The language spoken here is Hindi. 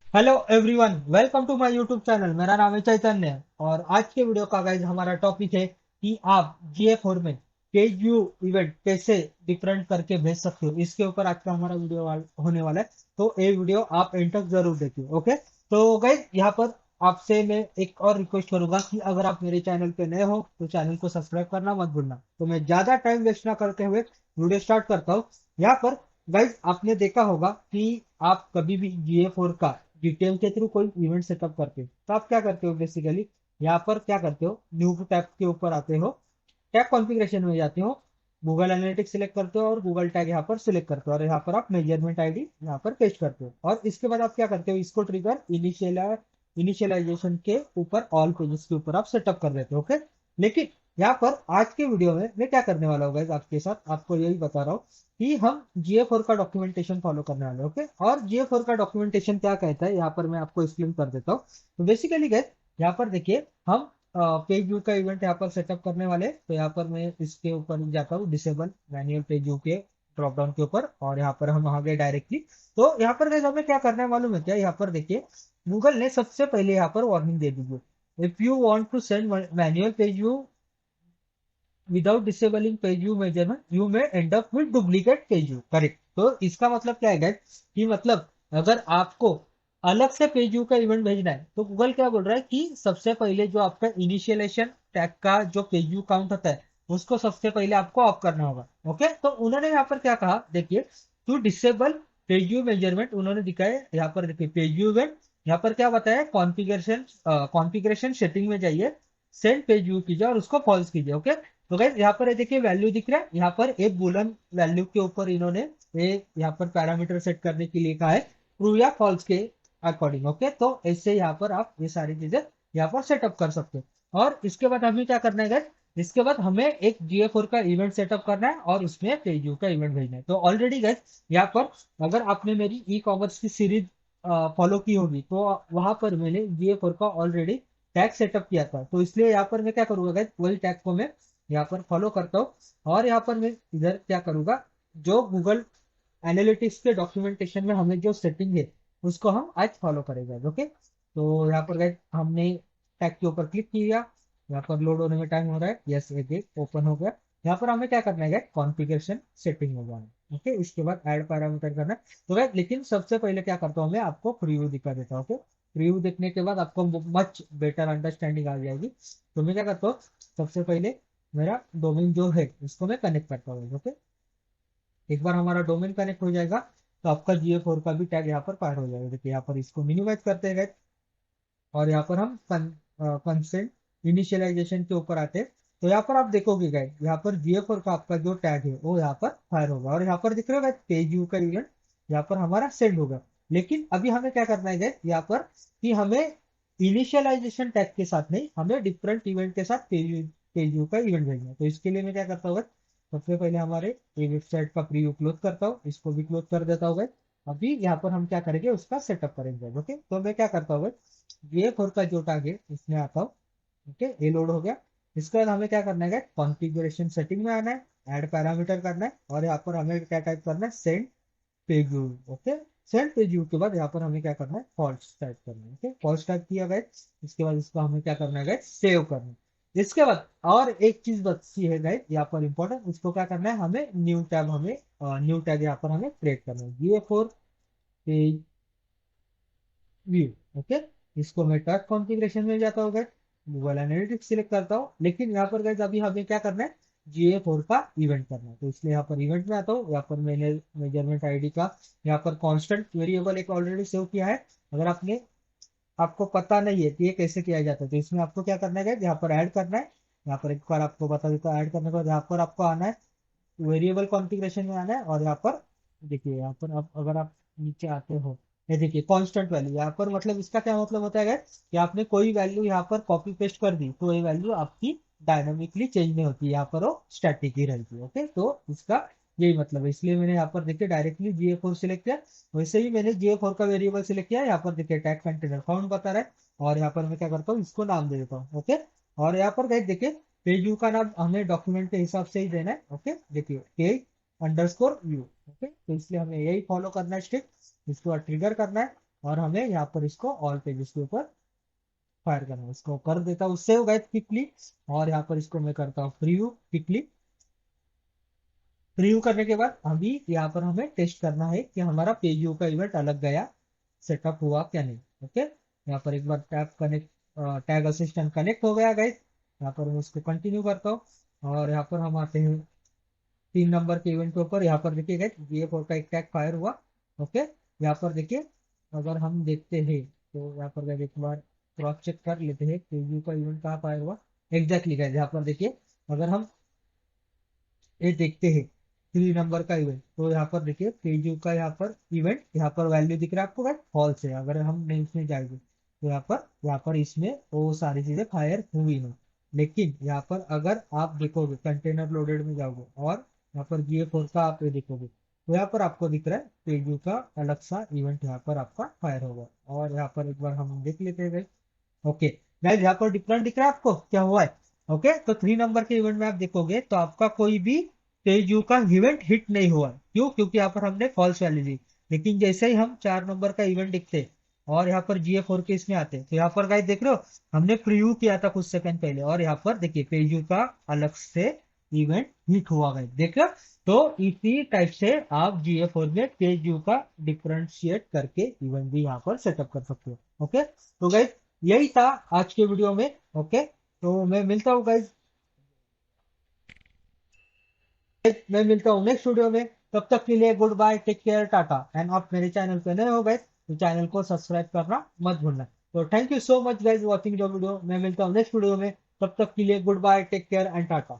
Hello everyone, welcome to my YouTube channel. मेरा नाम है चैतन्य और आज के वीडियो का गाइज हमारा टॉपिक है कि आप GA4 में पेज व्यू इवेंट कैसे डिफरेंट करके भेज सकते हो। इसके ऊपर आज का हमारा वीडियो होने वाला है। तो ये वीडियो आप एंड तक जरूर देखिए। ओके, तो गाइज यहाँ पर आपसे मैं एक और रिक्वेस्ट करूंगा कि अगर आप मेरे चैनल पे नए हो तो चैनल को सब्सक्राइब करना मत भूलना। तो मैं ज्यादा टाइम वेस्ट ना करते हुए वीडियो स्टार्ट करता हूँ। यहाँ पर गाइज आपने देखा होगा कि आप कभी भी GA4 का डिटेल के थ्रू कोई इवेंट सेटअप करते हो तो आप क्या करते हो बेसिकली। यहाँ पर क्या करते हो, न्यू टैब के ऊपर आते हो, टैग कॉन्फ़िगरेशन में जाते हो, गूगल एनालिटिक्स सिलेक्ट करते हो और गूगल टैग यहाँ पर सिलेक्ट करते हो और यहाँ पर आप मेजरमेंट आईडी यहाँ पर पेस्ट करते हो और इसके बाद आप क्या करते हो, इसको ट्रिगर इनिशियलाइजेशन के ऊपर ऑल पेजेस के ऊपर आप सेटअप कर देते हो। ओके, लेकिन यहाँ पर आज के वीडियो में मैं क्या करने वाला हूँ guys, आपके साथ आपको यही बता रहा हूँ कि हम GA4 का डॉक्यूमेंटेशन फॉलो करने वाले हैं। ओके, और GA4 का डॉक्यूमेंटेशन क्या कहता है यहाँ पर मैं आपको एक्सप्लेन कर देता हूँ। तो बेसिकली गाइस यहाँ पर देखिए, हम पेज व्यू का इवेंट यहाँ पर सेटअप करने वाले हैं। तो यहाँ पर मैं इसके ऊपर जाता हूँ, डिसेबल मैनुअल पेज व्यू के ड्रॉप डाउन के ऊपर और यहाँ पर हम आ गए डायरेक्टली। तो यहाँ पर गाइस हमें क्या करना है मालूम है क्या, यहाँ पर देखिए गूगल ने सबसे पहले यहाँ पर वार्निंग दे दी है, if you want to send manual page view without disabling page view measurement you may end up with duplicate page view. Correct. तो इसका मतलब क्या है गाइस कि मतलब अगर आपको अलग से पेज व्यू का इवेंट भेजना है तो गूगल क्या बोल रहा है कि सबसे पहले जो आपका इनिशियलेशन टैग का जो पेज व्यू काउंट होता है उसको सबसे पहले आपको ऑफ करना होगा। ओके, तो उन्होंने यहाँ पर क्या कहा देखिए, to disable page view measurement उन्होंने दिखाया यहाँ पर, देखिए पेज व्यू इवेंट यहाँ पर क्या बताया, कॉन्फ़िगरेशन सेटिंग में जाइए, सेंड पेज व्यू कीजिए और उसको फॉल्स कीजिए। ओके, तो गाइस यहाँ पर देखिए वैल्यू दिख रहा है, यहाँ पर एक बुलन वैल्यू के ऊपर इन्होंने एक यहाँ पर पैरामीटर सेट करने के लिए कहा है, ट्रू या फॉल्स के अकॉर्डिंग। ओके, तो ऐसे यहाँ पर आप ये सारी चीजें यहाँ पर सेटअप कर सकते हो और इसके बाद हमें क्या करना है गाइस, इसके बाद हमें एक GA4 का इवेंट सेटअप करना है और उसमें पेज व्यू का इवेंट भेजना है। तो ऑलरेडी गाइस यहाँ पर अगर आपने मेरी ई कॉमर्स की सीरीज फॉलो की होगी तो वहां पर मैंने GA4 का ऑलरेडी टैग सेटअप किया था। तो इसलिए यहाँ पर मैं क्या करूंगा गाइस, वही टैग को मैं यहाँ पर फॉलो करता हूँ और यहाँ पर मैं इधर क्या करूंगा, जो गूगल एनालिटिक्स के डॉक्यूमेंटेशन में हमें जो सेटिंग है उसको हम आज फॉलो करेंगे। ओके, तो यहाँ पर गाइस हमने टैग के ऊपर क्लिक किया, यहाँ पर लोड होने में टाइम हो रहा है, यस एक ओपन हो गया। यहाँ पर हमें क्या करना है, कॉन्फ़िगरेशन सेटिंग में जाना है। ओके, इसके बाद ऐड पैरामीटर करना है। तो गाइस लेकिन सबसे पहले क्या करता हूँ, मैं आपको प्रीव्यू दिखा देता हूँ। ओके, प्रीव्यू देखने के बाद आपको मच बेटर अंडरस्टैंडिंग आ जाएगी। तो मैं क्या करता हूँ, सबसे पहले मेरा डोमेन जो है उसको मैं कनेक्ट करता हूँ। ओके, एक बार हमारा डोमेन कनेक्ट हो जाएगा तो आपका GA4 का भी टैग यहाँ पर फायर हो जाएगा। देखिए यहाँ पर इसको मिनिमाइज करते हैं और यहाँ पर हम कंस्ट्रेंट इनिशियलाइजेशन के ऊपर आते हैं। तो यहाँ पर आप देखोगे गाइस, यहाँ पर GA4 का आपका जो टैग है वो यहाँ पर फायर होगा और यहाँ पर दिख रहा है पेज व्यू का इवेंट यहाँ पर हमारा सेंड होगा। लेकिन अभी हमें क्या करना है गाइस यहाँ पर, कि हमें इनिशियलाइजेशन टैग के साथ नहीं, हमें डिफरेंट इवेंट के साथ पेज व्यू का इवेंट भेजना है। तो इसके लिए मैं क्या करता हूँ, सबसे पहले हमारे वेबसाइट का प्रीव्यू क्लोज करता हूँ, इसको भी क्लोज कर देता हूँ। अभी यहाँ पर हम क्या करेंगे, उसका सेटअप करेंगे। ओके, तो मैं क्या करता हूँ, GA4 का जो टैग है इसमें आता हूँ। ओके, ये लोड हो गया। इसके बाद हमें क्या करना है, कॉन्फ़िगरेशन सेटिंग में आना है, ऐड पैरामीटर करना है और यहाँ पर हमें क्या टाइप करना है, send page view. Okay, send page view के बाद यहाँ पर हमें क्या करना है, फॉल्स टाइप करना है। ओके, फॉल्स टाइप किया गया। इसके बाद इसको हमें क्या करना है, सेव करना है। इसके बाद और एक चीज बची है गाइस यहाँ पर इंपॉर्टेंट, उसको क्या करना है, हमें न्यू टैग यहाँ पर हमें क्रिएट करना है, GA4 पेज व्यू। ओके, इसको मैं टैग कॉन्फ़िगरेशन में जाता हूँ, गूगल एनालिटिक्स सिलेक्ट करता हूँ। लेकिन यहाँ पर गाइस अभी हमें क्या करना है, GA4 का इवेंट करना है। तो इसलिए यहाँ पर इवेंट में आता हूँ, यहाँ पर मैंने मेजरमेंट आईडी का यहाँ पर कांस्टेंट वेरिएबल एक ऑलरेडी सेव किया है। अगर आपको पता नहीं है कि ये कैसे किया जाता है तो इसमें आपको क्या करना है, यहाँ पर ऐड करना है। यहाँ पर एक बार आपको बता देता हूँ, ऐड करने के बाद यहाँ पर आपको आना है, वेरिएबल कॉन्फ़िगरेशन में आना है और यहाँ पर देखिए, यहाँ पर आप अगर आप नीचे आते हो, ये देखिए कांस्टेंट वैल्यू यहाँ पर, मतलब इसका क्या मतलब होता है कि आपने कोई वैल्यू यहाँ पर कॉपी पेस्ट कर दी तो ये वैल्यू आपकी डायनामिकली चेंज नहीं होती, यहाँ पर वो स्टैटिक ही रहती है। ओके, तो इसका यही मतलब है। इसलिए मैंने यहाँ पर देखिए डायरेक्टली GA4 सिलेक्ट किया। वैसे ही मैंने GA4 का वेरिएबल सिलेक्ट किया, यहाँ पर देखिए टैग कंटेनर फाउंड बता रहा है और यहाँ पर मैं क्या करता हूँ, इसको नाम दे देता हूँ। ओके, और यहाँ पर गाइस देखिए पेज व्यू का नाम हमें डॉक्यूमेंट के हिसाब से ही देना है। ओके, देखिए पेज अंडरस्कोर व्यू। ओके, तो इसलिए हमें यही फॉलो करना है स्टेप, इसको ट्रिगर करना है और हमें यहाँ पर इसको ऑल पेजेस के ऊपर फायर करना है। इसको कर देता हूँ सेव गाइस क्विकली, और यहाँ पर इसको मैं करता हूँ प्रीव्यू क्विकली। प्रीव्यू करने के बाद अभी यहाँ पर हमें टेस्ट करना है कि हमारा पेज व्यू का इवेंट अलग गया, सेटअप हुआ क्या नहीं। ओके, यहाँ पर एक बार tag connect, tag assistant connect हो गया गाइस। यहाँ पर मैं इसको कंटिन्यू करता हूँ, और यहाँ पर हम आते हैं 3 नंबर के इवेंट के ऊपर। यहाँ पर देखिए गाइस GA4 का एक टैग फायर हुआ। ओके, यहाँ पर देखिए अगर हम देखते हैं तो यहाँ पर गाइस एक बार क्रॉस चेक कर लेते हैं प्रीव्यू का इवेंट कहाँ फायर हुआ एग्जैक्टली गाइस। यहाँ पर देखिए अगर हम ये देखते हैं 3 नंबर का इवेंट, तो यहाँ पर देखिए पेज का यहाँ पर इवेंट, यहाँ पर वैल्यू दिख रहा है आपको गाइस फॉल्स है। अगर हम नेम्स में जाएंगे तो यहाँ पर इसमें वो सारी चीजें फायर हुई नहीं। लेकिन यहाँ पर अगर आप देखोगे कंटेनर लोडेड में जाओगे और यहाँ पर GA4 का आप ये देखोगे, तो यहाँ पर आपको दिख रहा है पेज का अलग सा इवेंट यहाँ पर आपका फायर होगा। और यहाँ पर एक बार हम देख लेते हैं। ओके गाइस, यहाँ पर डिफरेंट दिख रहा है आपको क्या हुआ है। ओके, तो 3 नंबर के इवेंट में आप देखोगे तो आपका कोई भी पेज यू का इवेंट हिट नहीं हुआ। क्यों? क्योंकि यहाँ पर हमने फॉल्स वैल्यू दी। लेकिन जैसे ही हम 4 नंबर का इवेंट दिखते और यहाँ पर GA4 के इसमें आते, तो यहाँ पर गाइस देख रहे हो हमने प्रीव्यू किया था कुछ सेकंड पहले, और यहाँ पर देखिए पेज यू का अलग से इवेंट हिट हुआ गाइस, देख रहे हो। तो इसी टाइप से आप GA4 में पेज यू का डिफरेंशिएट करके इवेंट भी यहाँ पर सेटअप कर सकते हो। ओके, तो गाइस यही था आज के वीडियो में। ओके, तो मैं मिलता हूँ नेक्स्ट वीडियो में। तब तक के लिए good bye, take care, tata. And आप मेरे चैनल पे नए हो गाइस तो चैनल को सब्सक्राइब करना मत भूलना। तो thank you so much guys watching the video. मैं मिलता हूँ नेक्स्ट वीडियो में। तब तक के लिए good bye, take care and Tata.